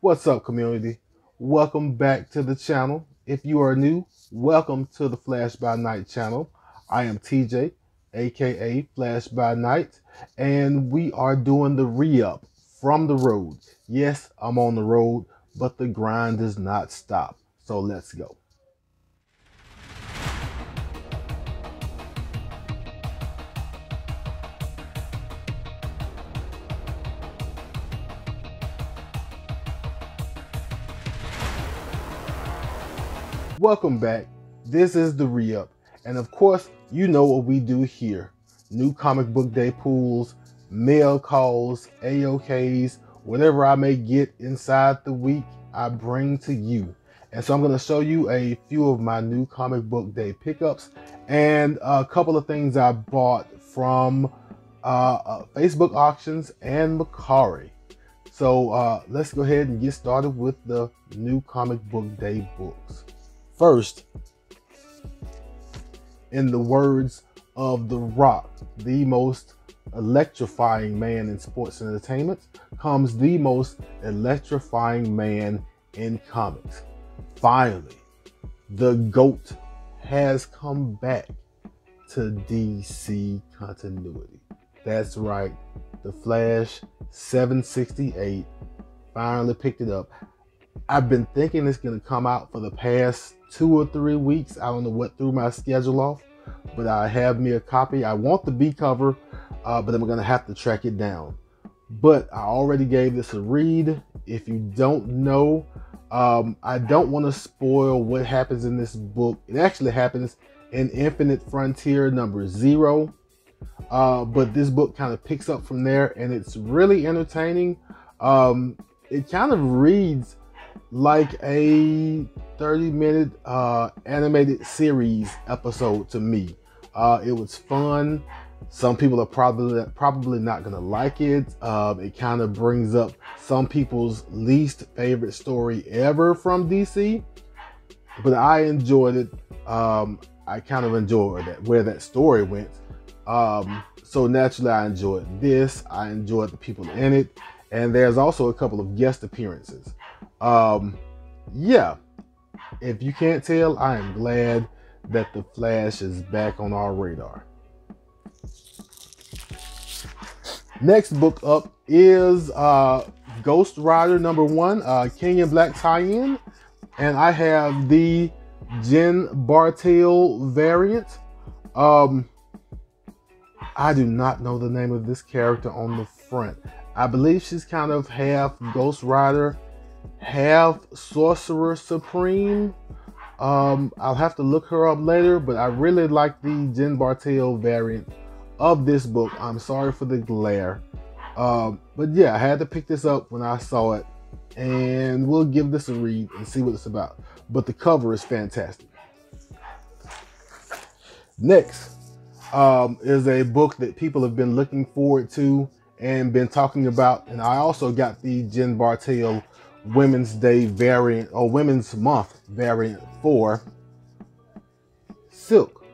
What's up, community? Welcome back to the channel. If you are new, welcome to the Flash by Night channel. I am TJ, aka Flash by Night, and we are doing the re-up from the road. Yes, I'm on the road, but the grind does not stop. So let's go. Welcome back. This is the re-up, and of course you know what we do here. New comic book day pools, mail calls, AOKs, whatever I may get inside the week, I bring to you. And so I'm going to show you a few of my new comic book day pickups and a couple of things I bought from Facebook auctions and Mercari. So let's go ahead and get started with the new comic book day books. First, in the words of The Rock, the most electrifying man in sports and entertainment, comes the most electrifying man in comics. Finally, the GOAT has come back to DC continuity. That's right, the Flash 768 finally picked it up. I've been thinking it's going to come out for the past 2 or 3 weeks. I don't know what threw my schedule off, but I have me a copy. I want the B cover, but I'm going to have to track it down. But I already gave this a read. If you don't know, I don't want to spoil what happens in this book. It actually happens in Infinite Frontier number 0. But this book kind of picks up from there, and it's really entertaining. It kind of reads like a 30-minute animated series episode to me. It was fun. Some people are probably not gonna like it. It kind of brings up some people's least favorite story ever from DC, but I enjoyed it. I kind of enjoyed where that story went. So naturally I enjoyed this. I enjoyed the people in it, and there's also a couple of guest appearances. Yeah, if you can't tell, I am glad that the Flash is back on our radar. Next book up is Ghost Rider number 1, King in Black tie-in, and I have the Jen Bartel variant. I do not know the name of this character on the front. I believe she's kind of half Ghost Rider, half Sorcerer Supreme. I'll have to look her up later, but I really like the Jen Bartel variant of this book. I'm sorry for the glare. But yeah, I had to pick this up when I saw it, and we'll give this a read and see what it's about. But the cover is fantastic. Next is a book that people have been looking forward to and been talking about, and I also got the Jen Bartel Women's Day variant, or Women's Month variant for Silk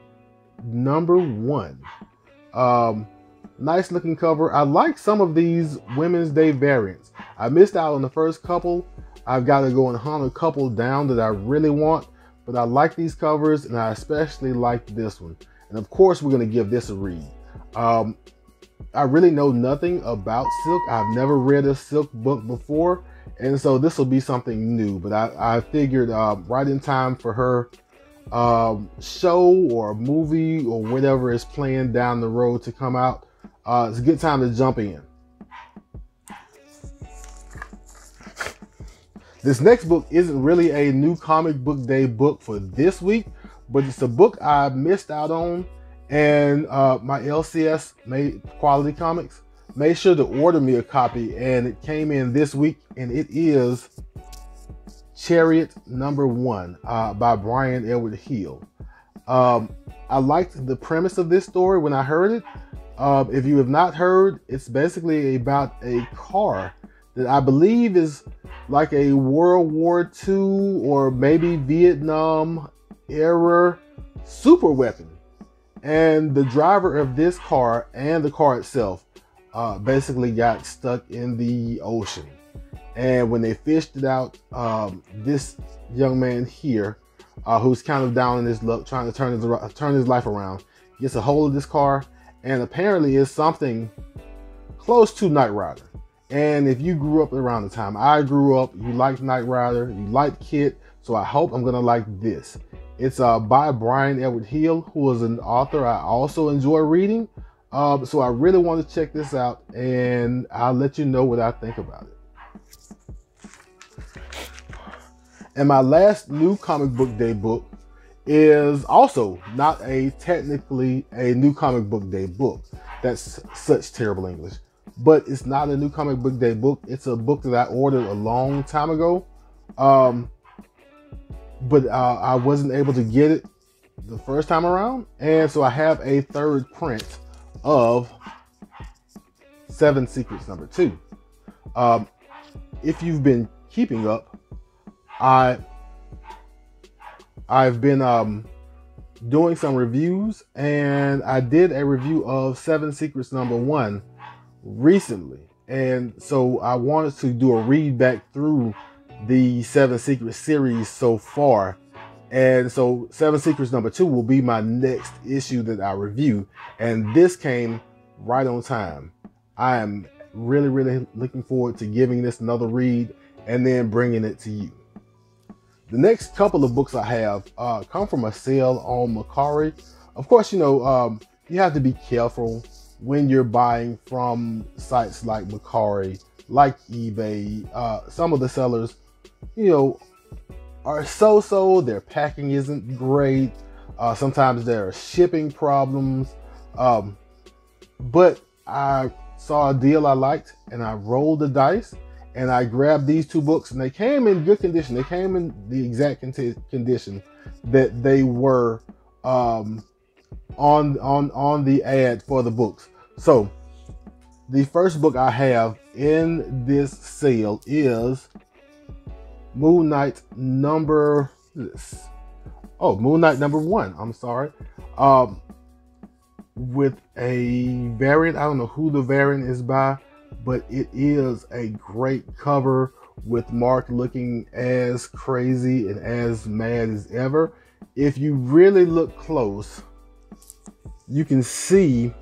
number 1. Nice looking cover. I like some of these Women's Day variants. I missed out on the first couple. I've got to go and hunt a couple down that I really want, but I like these covers, and I especially like this one. And of course, we're going to give this a read. I really know nothing about Silk. I've never read a Silk book before, and so this will be something new. But I figured right in time for her show or movie or whatever is planned down the road to come out, it's a good time to jump in. This next book isn't really a new comic book day book for this week, but it's a book I missed out on, and my LCS Quality Comics made sure to order me a copy, and it came in this week, and it is Chariot number 1 by Brian Edward Hill. I liked the premise of this story when I heard it. If you have not heard, it's basically about a car that I believe is like a World War II or maybe Vietnam era super weapon. And the driver of this car and the car itself basically got stuck in the ocean. And when they fished it out, this young man here, who's kind of down in his luck, trying to turn his life around, gets a hold of this car, and apparently it's something close to Knight Rider. And if you grew up around the time I grew up, you liked Knight Rider, you liked Kit, so I hope I'm gonna like this. It's by Brian Edward Hill, who is an author I also enjoy reading. So I really want to check this out, and I'll let you know what I think about it. And my last new comic book day book is also not technically a new comic book day book. That's such terrible English. But it's not a new comic book day book. It's a book that I ordered a long time ago. But I wasn't able to get it the first time around. And so I have a third print of 7 Secrets #2. If you've been keeping up, I've been doing some reviews, and I did a review of 7 Secrets #1 recently. And so I wanted to do a read back through the 7 Secrets series so far. And so 7 Secrets #2 will be my next issue that I review. And this came right on time. I am really, really looking forward to giving this another read and then bringing it to you. The next couple of books I have come from a sale on Mercari. Of course, you know, you have to be careful when you're buying from sites like Mercari, like eBay. Some of the sellers, you know, are so-so. Their packing isn't great. Sometimes there are shipping problems. But I saw a deal I liked, and I rolled the dice, and I grabbed these 2 books, and they came in good condition. They came in the exact condition that they were on the ad for the books. So the first book I have in this sale is Moon Knight number 1. I'm sorry. With a variant. I don't know who the variant is by, but it is a great cover with Mark looking as crazy and as mad as ever. If you really look close, you can see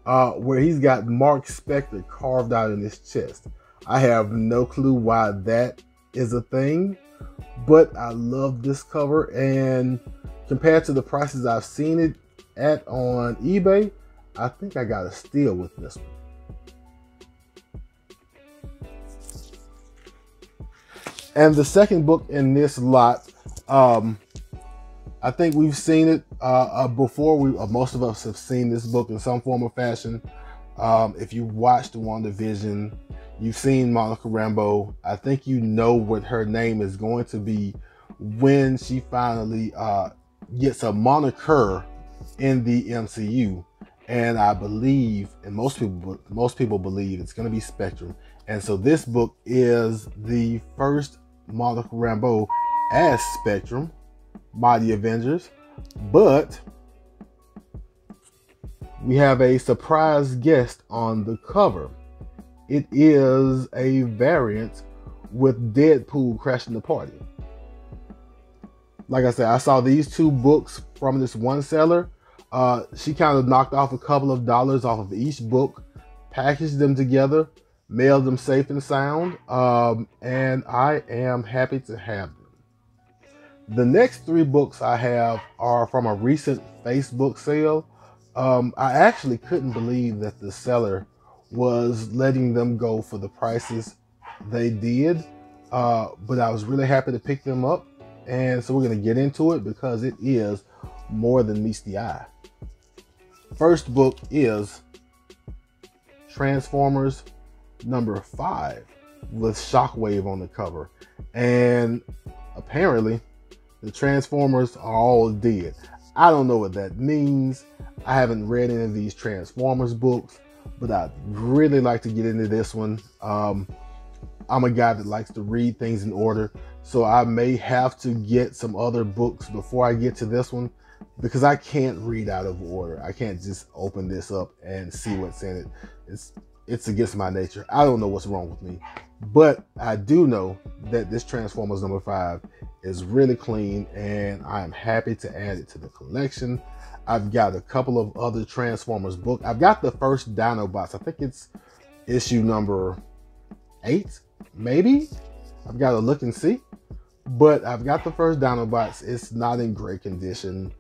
where he's got Mark Spector carved out in his chest. I have no clue why that is a thing, but I love this cover, and compared to the prices I've seen it at on eBay, I think I got a steal with this one. And the second book in this lot, I think we've seen it before. Most of us have seen this book in some form or fashion. If you watched WandaVision, you've seen Monica Rambeau. I think you know what her name is going to be when she finally gets a moniker in the MCU. And I believe, and most people believe, it's going to be Spectrum. And so this book is the first Monica Rambeau as Spectrum, Mighty Avengers. But we have a surprise guest on the cover. It is a variant with Deadpool crashing the party. Like I said, I saw these 2 books from this one seller. She kind of knocked off a couple of dollars off of each book, packaged them together, mailed them safe and sound, and I am happy to have them. The next 3 books I have are from a recent Facebook sale. I actually couldn't believe that the seller was letting them go for the prices they did, but I was really happy to pick them up, and so we're going to get into it because it is more than meets the eye. First book is Transformers number 5 with Shockwave on the cover, and apparently the Transformers are all dead. I don't know what that means. I haven't read any of these Transformers books, but I'd really like to get into this one. I'm a guy that likes to read things in order, so I may have to get some other books before I get to this one, because I can't read out of order. I can't just open this up and see what's in it. it's against my nature. I don't know what's wrong with me, but I do know that this Transformers number 5 is really clean, and I am happy to add it to the collection. I've got a couple of other Transformers books. I've got the first Dinobots. I think it's issue number 8, maybe. I've got to look and see. But I've got the first Dinobots. It's not in great condition,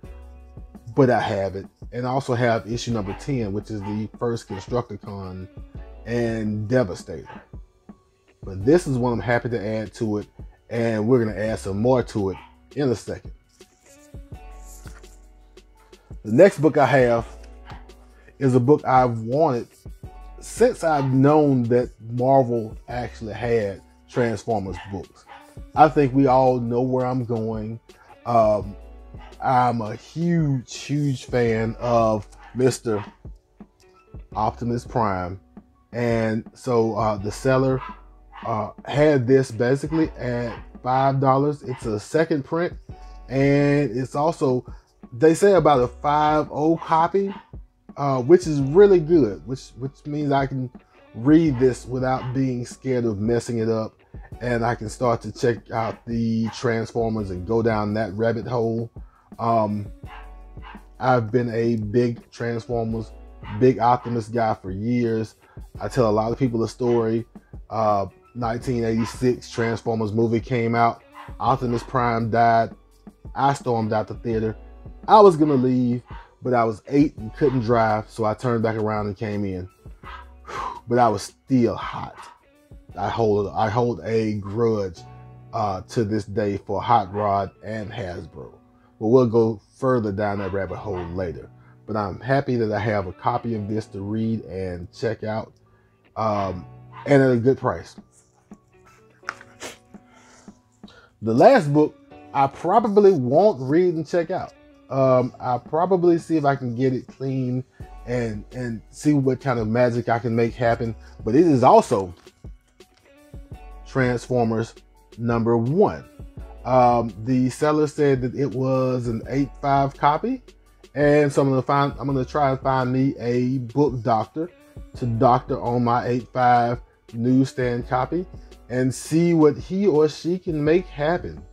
but I have it. And I also have issue number 10, which is the first Constructicon and Devastator. But this is one I'm happy to add to it, and we're going to add some more to it in a second. The next book I have is a book I've wanted since I've known that Marvel actually had Transformers books. I think we all know where I'm going. I'm a huge fan of Mr. Optimus Prime. And so the seller had this basically at $5. It's a second print, and it's also, they say, about a 5.0 copy, which is really good, which means I can read this without being scared of messing it up, and I can start to check out the Transformers and go down that rabbit hole. I've been a big Transformers, big Optimus guy for years. I tell a lot of people the story. 1986 Transformers movie came out. Optimus Prime died. I stormed out the theater. I was gonna leave, but I was 8 and couldn't drive, so I turned back around and came in. But I was still hot. I hold a grudge to this day for Hot Rod and Hasbro. But we'll go further down that rabbit hole later. But I'm happy that I have a copy of this to read and check out, and at a good price. The last book I probably won't read and check out. I'll probably see if I can get it clean and see what kind of magic I can make happen. But it is also Transformers number 1. The seller said that it was an 8.5 copy, and so I'm gonna try and find me a book doctor to doctor on my 8.5 newsstand copy and see what he or she can make happen.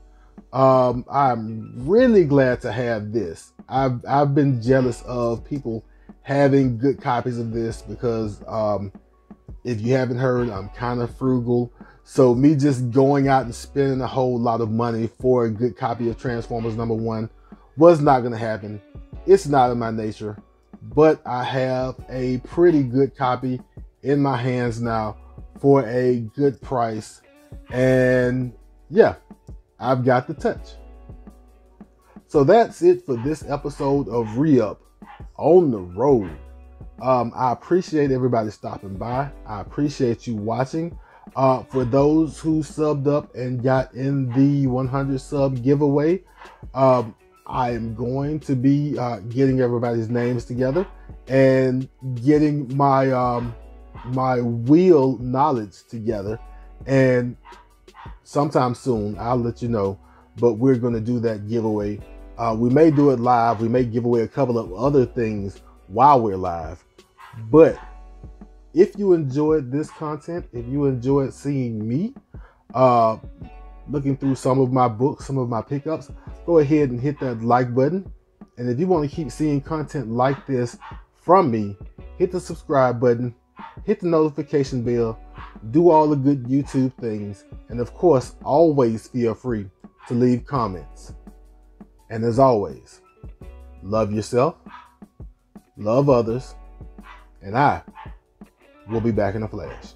I'm really glad to have this. I've been jealous of people having good copies of this because if you haven't heard, I'm kind of frugal. So me just going out and spending a whole lot of money for a good copy of Transformers number 1 was not going to happen. It's not in my nature, but I have a pretty good copy in my hands now for a good price. And yeah, I've got the touch. So that's it for this episode of Re-Up on the Road. I appreciate everybody stopping by. I appreciate you watching. For those who subbed up and got in the 100 sub giveaway, I am going to be getting everybody's names together and getting my my wheel knowledge together, and sometime soon I'll let you know. But we're going to do that giveaway. We may do it live. We may give away a couple of other things while we're live. But if you enjoyed this content, if you enjoyed seeing me looking through some of my books, some of my pickups, go ahead and hit that like button. And if you want to keep seeing content like this from me, hit the subscribe button, hit the notification bell, do all the good YouTube things, and of course, always feel free to leave comments. And as always, love yourself, love others, and I will be back in a flash.